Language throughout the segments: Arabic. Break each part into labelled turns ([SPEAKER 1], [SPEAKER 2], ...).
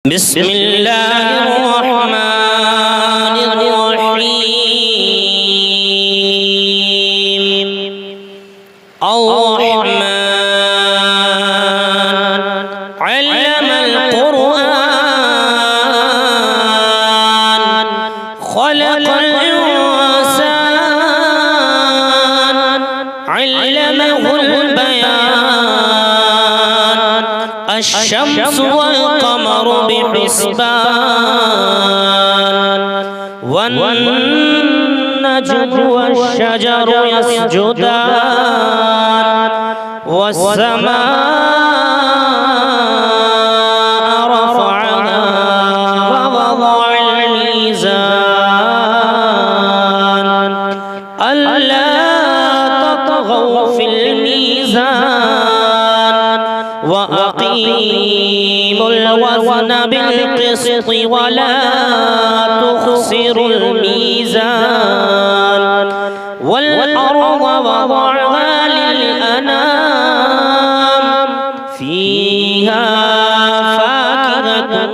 [SPEAKER 1] بسم الله الرحمن الرحيم الرحمن علم القرآن خلق الإنسان علمه البيان الشمس والقمر بحسبان والنجم والشجر يسجدان والسماء رفعها ووضع الميزان ألا تطغوا في الميزان وأقيموا الوزن بالقسط ولا تخسروا الميزان والأرض وضعها للأنام فيها فاكهة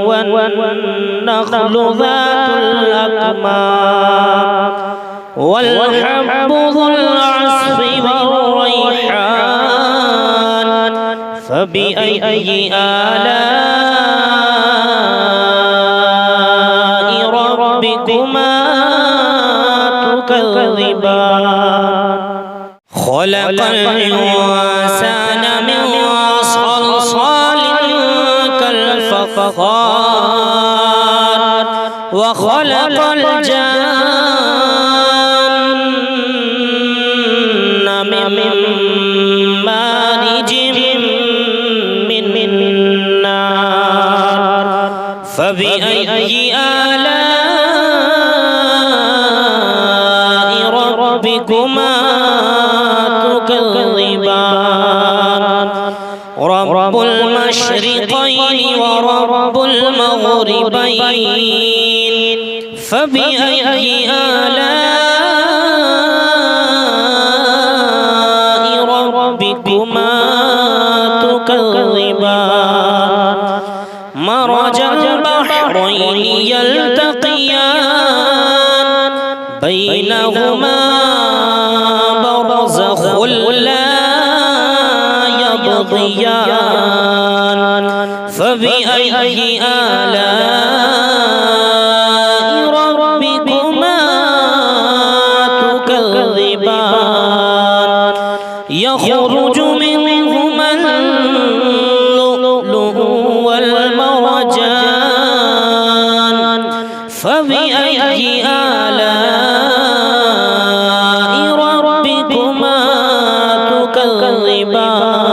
[SPEAKER 1] والنخل ذات الأكمام والحب ذو العصف والريحان فبأي آلاء ربكما تكذبان خلق الإنسان من صلصال كالفخار وخلق الجن من مارج من نار فبأي آلاء ربكما تكذبان رب المشرقين ورب المغربين فبأي آلاء ربكما تكذبان مرج البحرين يلتقيان بينهما برزخ لا يبغيان فبأي آلاء ربكما تكذبان يخرج منهما اللؤلؤ والمرجان فبأي آلاء ربكما تكذبان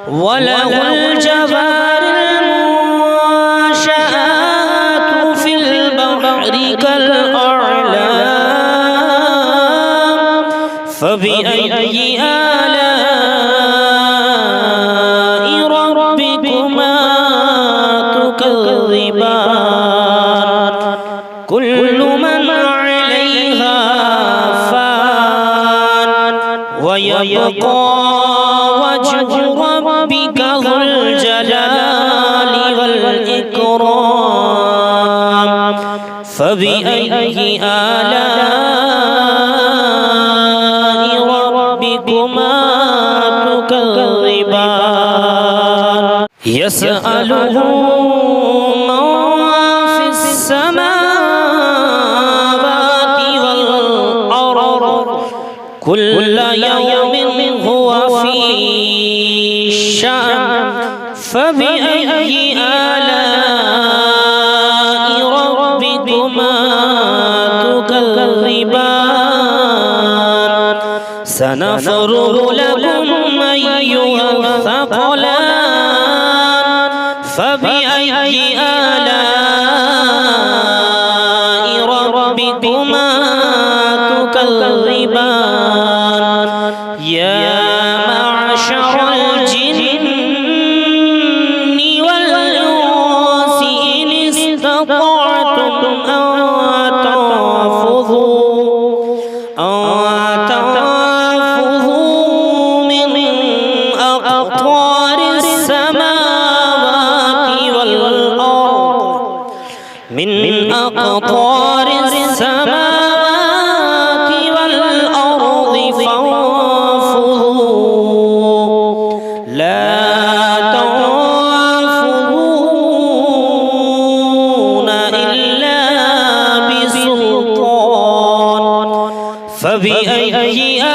[SPEAKER 1] وله الجوار المنشآت في البحر كالأعلام فبأي آلاء ربكما تكذبان كل من عليها فان ويبقى وجه ربك ذو الجلال والإكرام فبأي آلاء ربكما تكذبان يسأله من في السماوات والأرض كل يوم هو في شأن فبأي آلاء ربكما تكذبان سنفرغ لكم أيها الثقلان فبأي آلاء ربكما تكذبان يا معشر الجن والإنس إن استطعتم أن تنفذوا من أقطار السماوات أقطار السماوات والأرض فانفذوا لا تنفذون إلا بسلطان فبأي آلاء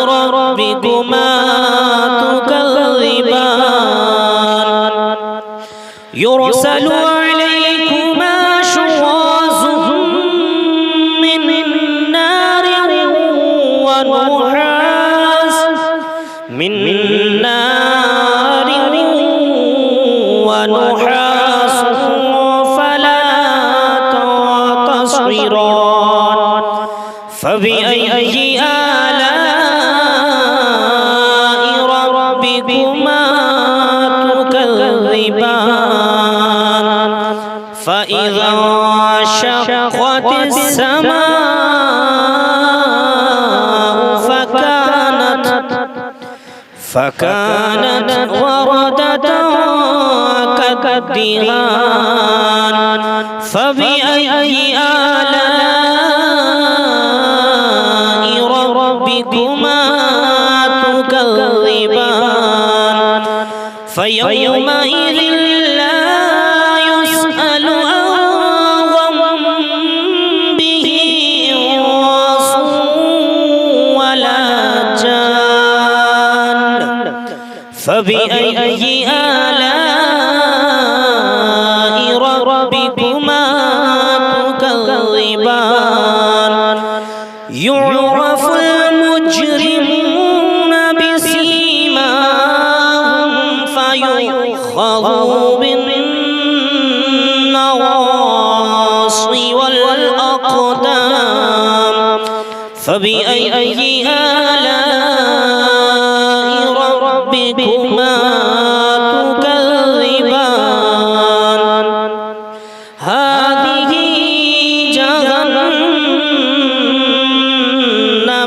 [SPEAKER 1] ربكما تكذبان يرسل عليكما شواظ من نار ونحاس فلا تنتصران فبأي آلاء ربكما تكذبان فإذا انشقت السماء فكانت وردة كالدهان فبأي آلاء ربكما تكذبان فيومئذ لا يسأل عن ذنبه إنس ولا جان فبأي آلاء ربكما تكذبان يعرف المجرمون بسيماهم فيؤخذ بالنواصي والأقدام فبأي آلاء ربكما تكذبان هذه جهنم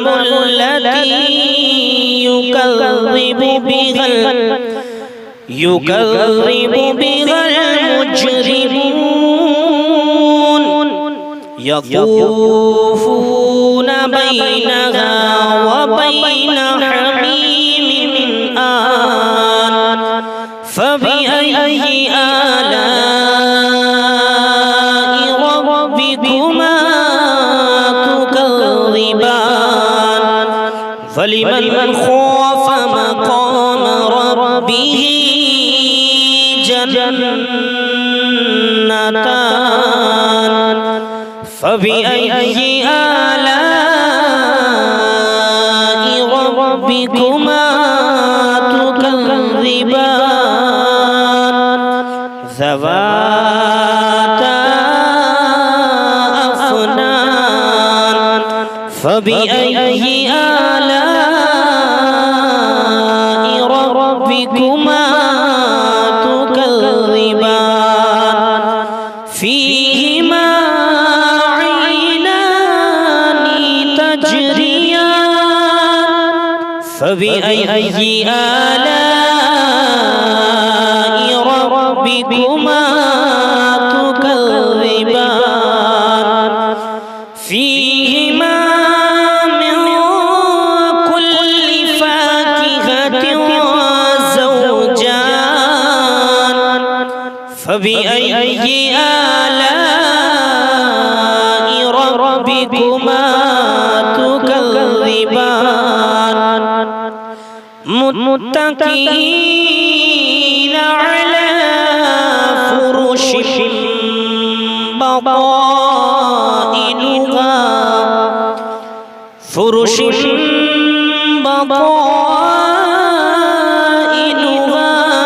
[SPEAKER 1] التي يكذب بها المجرمون يطوفون بينها وبين حميم آن فبأي آلاء ربكما تكذبان فلمن خاف مقام ربه جنتان فبأي آلاء ربكما تكذبان ذواتا أفنان فبأي آلاء ربكما تكذبان فيهما عينان تجريان فبأي آلاء ربكما تكذبان فيهما من كل فاكهة زوجان فبأي آلاء ربكما تكذبان متكئين على فرش بطائنها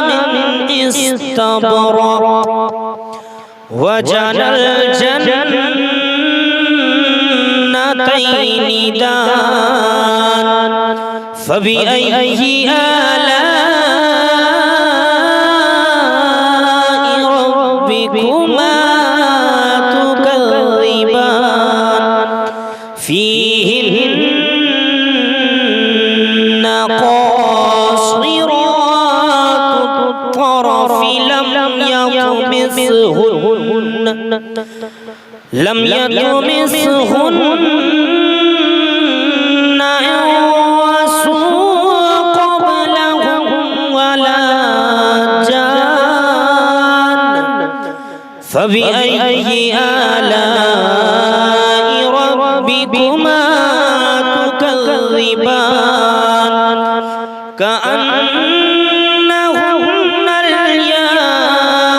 [SPEAKER 1] من استبرق وجنى الجنتين دان فبأي آلاء ربكما تكذبان فيهن قاصرات الطرف لم يطمثهن يطمثهن لم يطمثهن إنس قبلهم ولا جان فبأي آلاء ربكما تكذبان كأنهن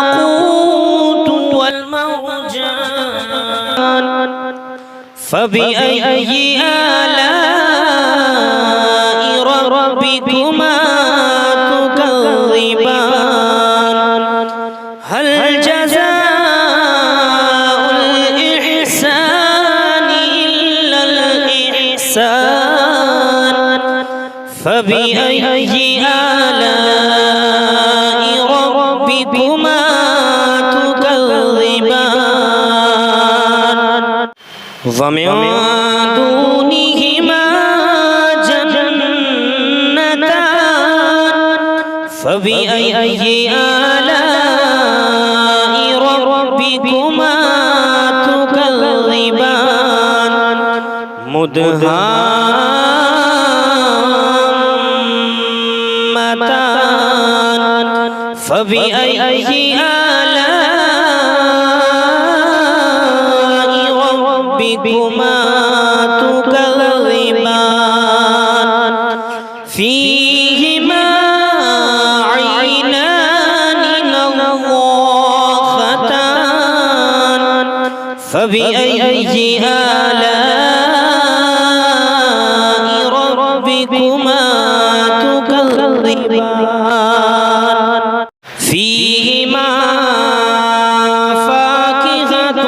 [SPEAKER 1] الياقوت والمرجان فبأي آلاء ربكما تكذبان هل جزاء الإحسان إلا الإحسان فبأي آلاء ربكما تكذبان ومن دونهما جنتان فبأي آلاء ربكما تكذبان مدهامتان فبأي آلاء ربكما تكذبان فيهما عينان نضاختان فبأي آلاء ربكما تكذبان فيهما فاكهة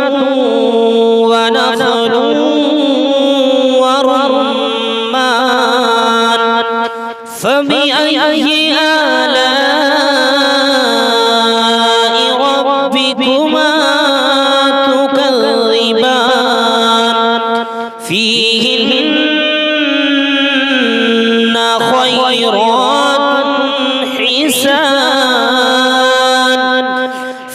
[SPEAKER 1] ونخل ورمان فبأي آلاء ربكما تكذبان فيهن خيرات حسان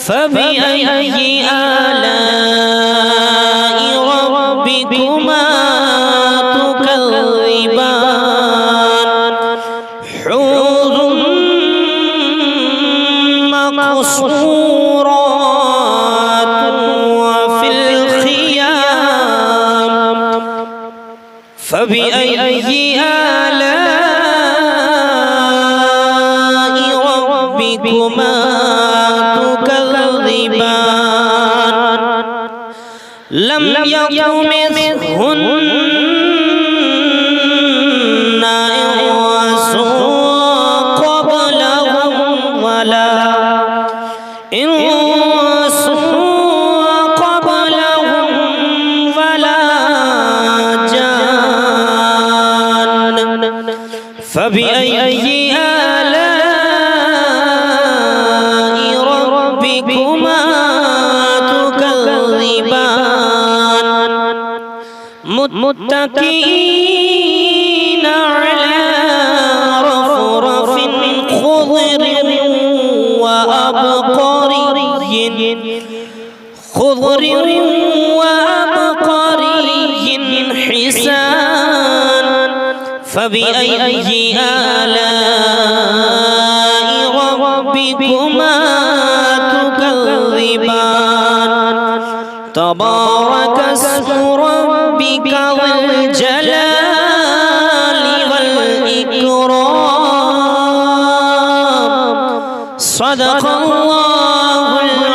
[SPEAKER 1] فبأي آلاء ربكما تكذبان حور مقصورات وفي الخيام فبأي آلاء ربكما تكذبان لم يطمثهن إنس قبلهم ولا إنس قبلهم ولا جان فبأي آلاء ربكما تكذبان متكئين على رفرف خضر وأبقري حسان فبأي آلاء ربكما تكذبان تبارك اسم ربك ذي الجلال والإكرام صدق الله